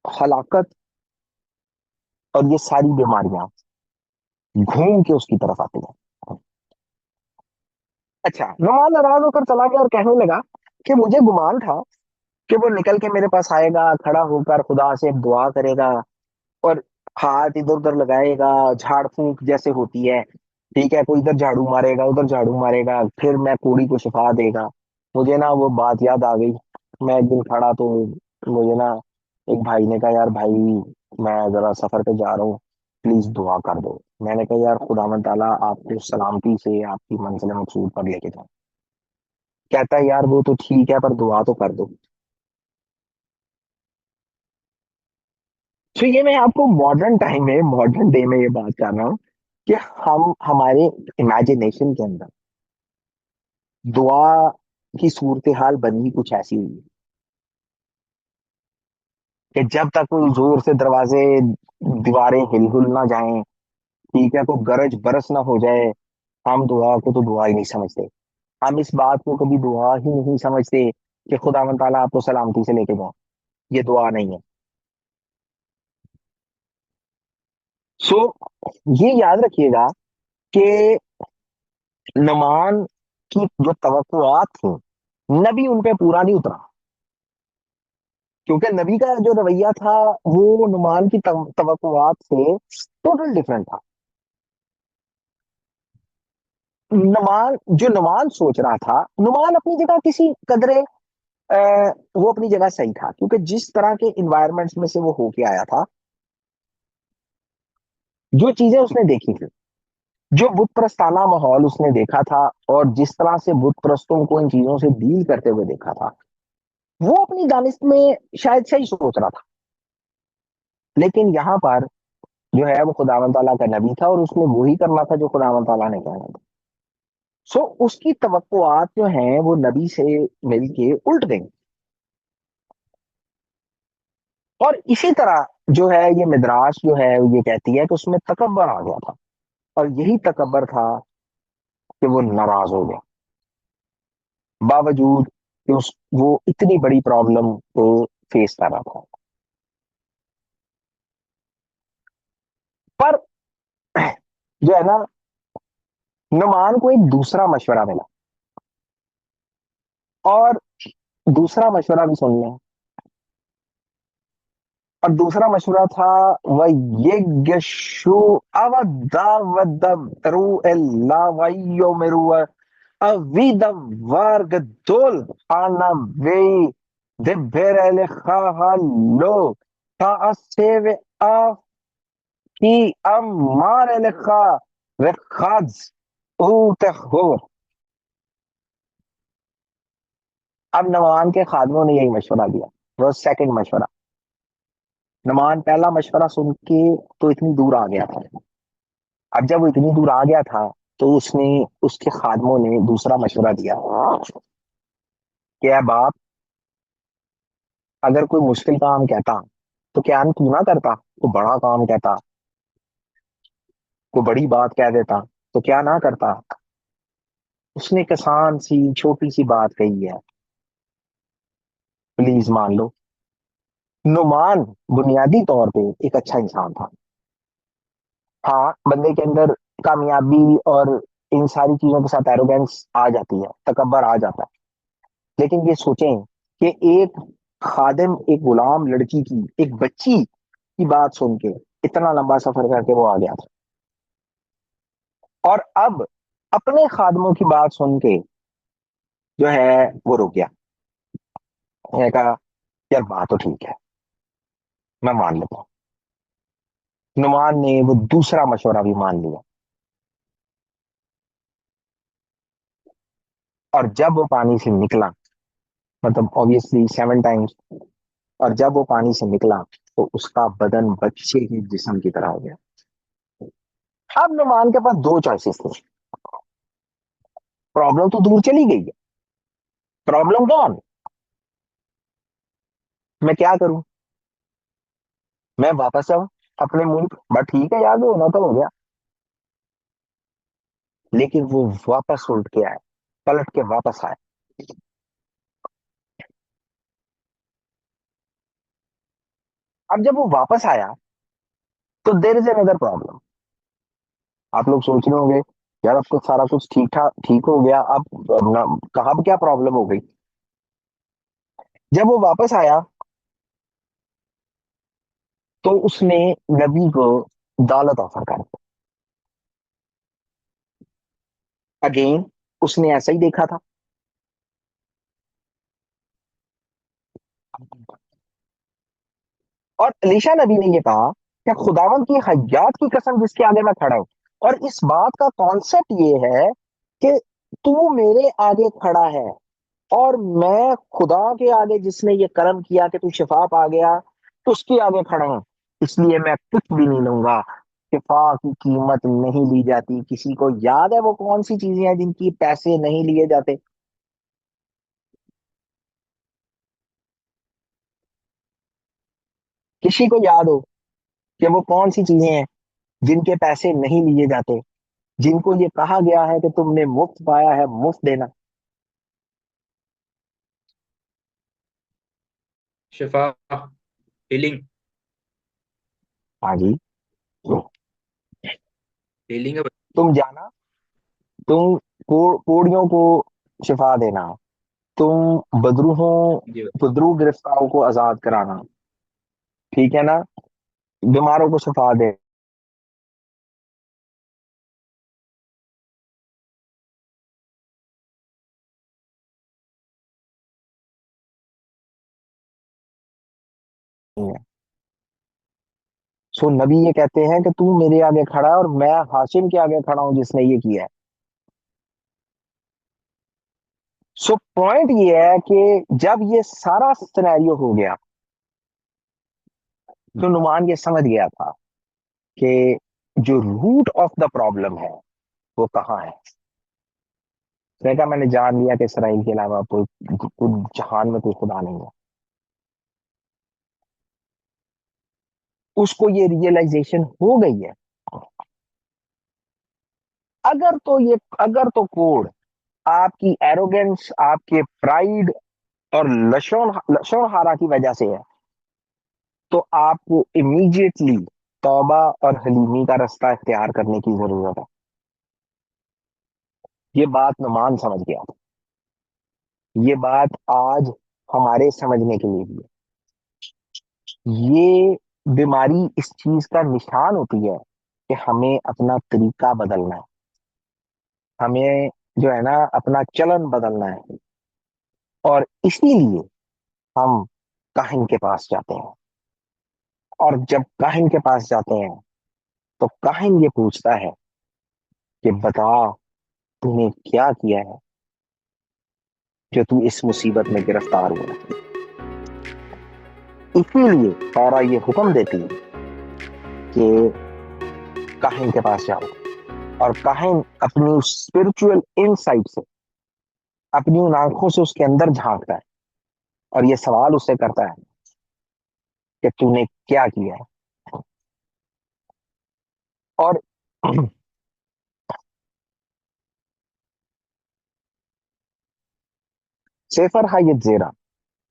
हलाकत और ये सारी बीमारियां घूम के उसकी तरफ आती हैं। अच्छा, नुमान नाराज होकर चला गया और कहने लगा कि मुझे गुमान था कि वो निकल के मेरे पास आएगा, खड़ा होकर खुदा से दुआ करेगा और हाथ इधर उधर लगाएगा, झाड़ फूंक जैसे होती है, ठीक है, कोई इधर झाड़ू मारेगा उधर झाड़ू मारेगा, फिर मैं कोड़ी को शिफा देगा। मुझे ना वो बात याद आ गई। मैं एक दिन खड़ा तो मुझे ना एक भाई ने कहा, यार भाई मैं जरा सफर पे जा रहा हूँ, प्लीज दुआ कर दो। मैंने कहा यार खुदावंद ताला आपको सलामती से आपकी मंजिल मकसूद पर लेके जाए। कहता है यार वो तो ठीक है पर दुआ तो कर दो। तो ये मैं आपको मॉडर्न टाइम में, मॉडर्न डे में ये बात कर रहा हूँ कि हम हमारे इमेजिनेशन के अंदर दुआ की सूरत हाल बनी कुछ ऐसी हुई है कि जब तक कोई जोर से दरवाजे दीवारें हिल ना जाएं, ठीक है, कोई गरज बरस ना हो जाए, हम दुआ को तो दुआ ही नहीं समझते। हम इस बात को कभी दुआ ही नहीं समझते कि खुदावंद ताला आपको सलामती से लेके जाए। ये दुआ नहीं है। सो ये याद रखिएगा कि नमान की जो तवक्कुआत थी, नबी उन पे पूरा नहीं उतरा, क्योंकि नबी का जो रवैया था वो नुमान की तवक्कुआत से टोटल डिफरेंट था। नुमान जो नुमान सोच रहा था, नुमान अपनी जगह किसी कदरे वो अपनी जगह सही था, क्योंकि जिस तरह के इन्वायरमेंट्स में से वो होके आया था, जो चीजें उसने देखी थी, जो बुत प्रस्ताना माहौल उसने देखा था और जिस तरह से बुत प्रस्तों को इन चीजों से डील करते हुए देखा था, वो अपनी दानिश में शायद सही सोच रहा था। लेकिन यहाँ पर जो है वो खुदावंद ताला का नबी था और उसने वही करना था जो खुदावंद ताला ने कहना था। सो उसकी तवक्कुआत जो है वो नबी से मिलके उल्ट गई। और इसी तरह जो है ये मिदरास जो है ये कहती है कि उसमें तकब्बर आ गया था, और यही तकब्बर था कि वो नाराज हो गया, बावजूद कि उस वो इतनी बड़ी प्रॉब्लम को फेस कर रहा था। पर जो है ना, नुमान को एक दूसरा मशवरा मिला, और दूसरा मशवरा भी सुन लें। और दूसरा मशवरा था वह ये गशु अवदावदरू एल्ला वयो मेरुआ अविदम वार्गदोल आना वे lo ta aseve a ki amare lekha rekhaz हो। अब नमान के खादमों ने यही मशवरा दिया, वो सेकंड मशवरा। नमान पहला मशवरा सुन के तो इतनी दूर आ गया था। अब जब वो इतनी दूर आ गया था तो उसने उसके खादमों ने दूसरा मशवरा दिया कि "ऐ बाप, अगर कोई मुश्किल काम कहता तो क्या तू ना करता, कोई बड़ा काम कहता, कोई बड़ी बात कह देता तो क्या ना करता। उसने एक आसान सी छोटी सी बात कही है, प्लीज मान लो"। नुमान बुनियादी तौर पे एक अच्छा इंसान था। हाँ, बंदे के अंदर कामयाबी और इन सारी चीजों के साथ एरोगेंस आ जाती है, तकब्बर आ जाता है। लेकिन ये सोचें कि एक खादिम, एक गुलाम लड़की की, एक बच्ची की बात सुन के इतना लंबा सफर करके वो आ गया था, और अब अपने खादमों की बात सुन के जो है वो रुक गया। उसने कहा यार बात तो ठीक है, मैं मान लेता हूँ। नुमान ने वो दूसरा मशवरा भी मान लिया, और जब वो पानी से निकला, मतलब ऑब्वियसली 7 टाइम्स, और जब वो पानी से निकला तो उसका बदन बच्चे के जिस्म की तरह हो गया। अब नुमान के पास दो चॉइसेस थे। प्रॉब्लम तो दूर चली गई है, प्रॉब्लम कौन, मैं क्या करूं, मैं वापस आऊं अपने मुल्क, बट ठीक है यार, वो होना तो हो गया। लेकिन वो वापस उल्ट के आए, पलट के वापस आए। अब जब वो वापस आया तो देर इज अनदर प्रॉब्लम। आप लोग सोच रहे होंगे यार अब तो सारा कुछ ठीक ठाक ठीक हो गया, अब कहाँ क्या प्रॉब्लम हो गई। जब वो वापस आया तो उसने नबी को दौलत ऑफर कर दी। अगेन उसने ऐसा ही देखा था। और अलीशा नबी ने ये कहा कि खुदावन की हयात की कसम जिसके आगे मैं खड़ा हूं, और इस बात का कॉन्सेप्ट ये है कि तू मेरे आगे खड़ा है और मैं खुदा के आगे जिसने ये कर्म किया कि तू शिफा पा गया, तो उसके आगे खड़ा हूं, इसलिए मैं कुछ भी नहीं लूंगा। शिफा की कीमत नहीं ली जाती। किसी को याद है वो कौन सी चीजें हैं जिनकी पैसे नहीं लिए जाते? किसी को याद हो कि वो कौन सी चीजें हैं जिनके पैसे नहीं लिए जाते, जिनको ये कहा गया है कि तुमने मुफ्त पाया है, मुफ्त देना? शिफा, हीलिंग। हाँ जी। हीलिंग है। तुम जाना, तुम कोड़ियों को शिफा देना, तुम जी। बदरू गिरफ्तारों को आजाद कराना, ठीक है ना, बीमारों को शिफा देना। सो नबी ये कहते हैं कि तू मेरे आगे खड़ा है और मैं हाशिम के आगे खड़ा हूं जिसने ये किया है। सो पॉइंट ये है कि जब ये सारा सिनेरियो हो गया तो नुमान ये समझ गया था कि जो रूट ऑफ द प्रॉब्लम है वो कहाँ है। उसने कहा मैंने जान लिया कि इसराइल के अलावा कोई जहान में कोई खुदा नहीं है। उसको ये रियलाइजेशन हो गई है। अगर तो कोड आपकी एरोगेंस, आपके प्राइड और लशों हारा की वजह से है, तो आपको इमीडिएटली तौबा और हलीमी का रास्ता इख्तियार करने की जरूरत है। ये बात नुमान समझ गया था। ये बात आज हमारे समझने के लिए भी है। ये बीमारी इस चीज का निशान होती है कि हमें अपना तरीका बदलना है, हमें जो है ना अपना चलन बदलना है। और इसीलिए हम काहिन के पास जाते हैं, और जब काहिन के पास जाते हैं तो काहिन ये पूछता है कि बता, तूने क्या किया है जो तू इस मुसीबत में गिरफ्तार हुआ। इसीलिए तौरा ये हुक्म देती है कि काहिन के पास जाओ, और काहिन अपनी स्पिरिचुअल इनसाइट से, अपनी उन आंखों से उसके अंदर झांकता है और ये सवाल उससे करता है कि तूने क्या किया है। और सेफर हायतजेरा,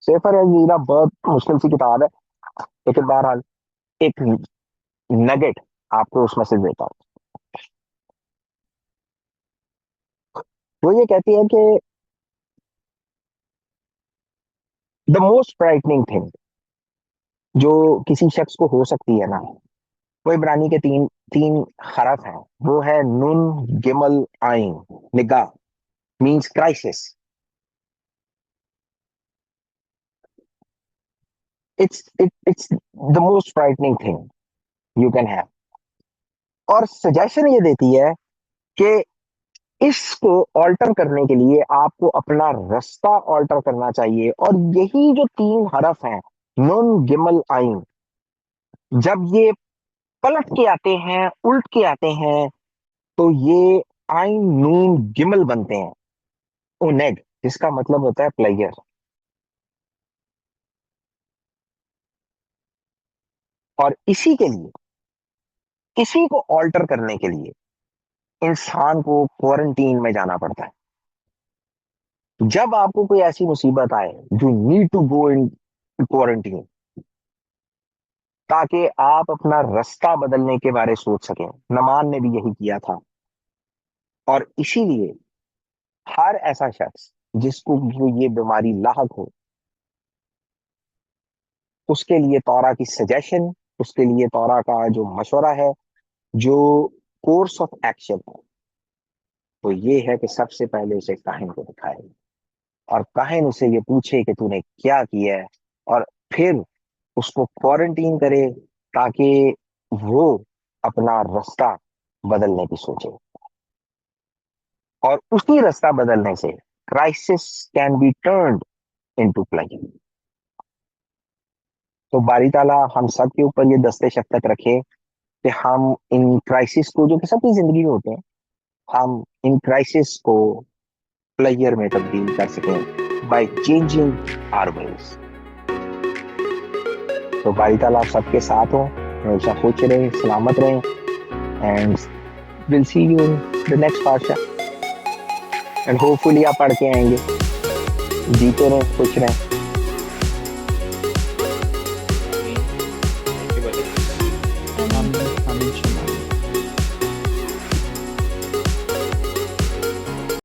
सेफर हायतजेरा बहुत मुश्किल सी किताब है, लेकिन बहरहाल एक नगेट आपको उसमें से देता हूँ। वो ये कहती है कि द मोस्ट फ्राइटनिंग थिंग जो किसी शख्स को हो सकती है ना, वो इब्रानी के तीन तीन हरफ हैं। वो है नून गिमल आइन, निगाह means crisis. It's the most frightening thing you can have. और सजेशन ये देती है कि इसको ऑल्टर करने के लिए आपको अपना रास्ता ऑल्टर करना चाहिए। और यही जो तीन हरफ हैं, नून गिमल आइन, जब ये पलट के आते हैं, उल्ट के आते हैं, तो ये आइन नून गिमल बनते हैं, ओनेग, जिसका मतलब होता है प्लेयर। और इसी के लिए, इसी को ऑल्टर करने के लिए इंसान को क्वारंटीन में जाना पड़ता है। जब आपको कोई ऐसी मुसीबत आए, you need to go in quarantine, ताकि आप अपना रास्ता बदलने के बारे सोच सकें। नमान ने भी यही किया था। और इसीलिए हर ऐसा शख्स जिसको ये बीमारी लाहक हो, उसके लिए तौरा की सजेशन, उसके लिए तौरा का जो मशवरा है, जो कोर्स ऑफ एक्शन है, तो ये है कि सबसे पहले उसे काहिन को दिखाए, और काहिन उसे ये पूछे कि तूने क्या किया है, और फिर उसको क्वारंटीन करे ताकि वो अपना रास्ता बदलने की सोचे। और उसी रास्ता बदलने से crisis can be turned into pleasure. तो बारी ताला हम सब के ऊपर ये दस्ते शफ़क़त रखे कि हम इन क्राइसिस को, जो कि सबकी जिंदगी में होते हैं, हम इन क्राइसिस को प्लेजर में तब्दील कर सकें बाय चेंजिंग आवर वेज। तो बारी ताला आप सबके साथ हो, हमेशा खुश रहें, सलामत रहें, and will see you in the next parsha. And hopefully आप पढ़ के आएंगे। जीते रहें, खुश रहें।